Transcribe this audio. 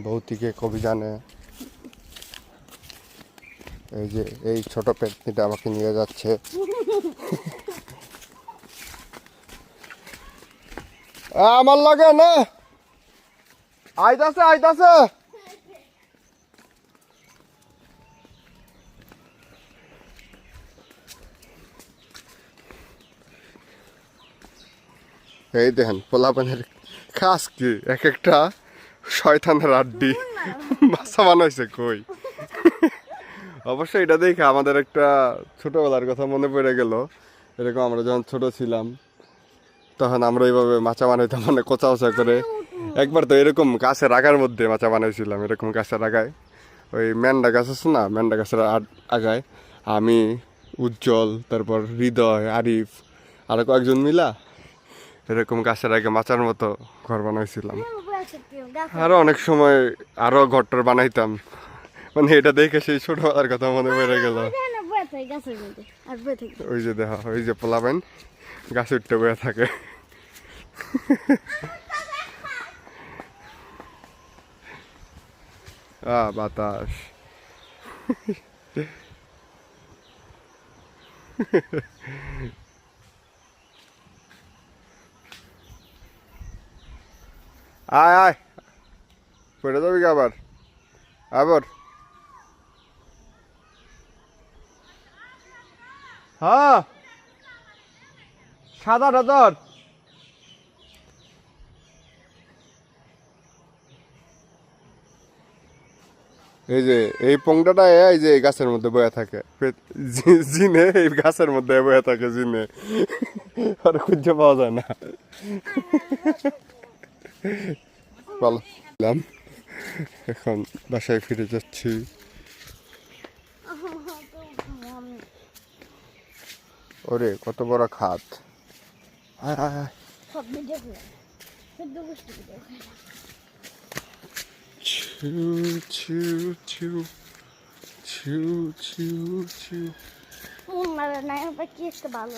ভৌতিকে অভিযানে এই যে এই ছোট পেটনিটা আমাকে নিয়ে যাচ্ছে। আমার লাগে না, আইতাছে আইতাছে। এই দেখেন পোলাপানের খাস কি এক একটা শয়তানের আড্ডি বাসা বানাইছে কই। অবশ্যই এটা দেখে আমাদের একটা ছোটবেলার কথা মনে পড়ে গেল। এরকম আমরা যখন ছোট ছিলাম তখন আমরা এইভাবে মাচা বানাইতাম, মানে কোচা কোচা করে। একবার তো এরকম গাছের আগার মধ্যে মাচা বানাইছিলাম, এরকম গাছের আগায়, ওই ম্যান্ডা গাছ আছে না, ম্যান্ডা গাছের আগায় আমি, উজ্জ্বল, তারপর হৃদয়, আরিফ, আরো কয়েকজন মিলা এরকম গাছের আগে মাচার মতো ঘর বানাইছিলাম। আরো অনেক সময় আরো ঘরটার বানাইতাম, মানে এটা দেখে সেই ছোটবেলার কথা মনে পড়ে গেল। ওই যে দেখা, ওই যে পোলাবেন গাছে উঠতে বয়ে থাকে। বাতাস। আয় আয়, পড়ে যাবি আবার আবার। হ্যাঁ সাদাটা ধর। এই যে এই পংটাটা এই যে গাছের মধ্যে বয়ে থাকে, জিনে এই গাছের মধ্যে বয়ে থাকে জিনে, আর খুঁজে পাওয়া যায় না। ভালো, এখন বাসায় ফিরে যাচ্ছি। ওরে কত বড় খাত। আয় আয় আয়। ছু ছু ছু ছু ছু ছু। কি একটা ভালো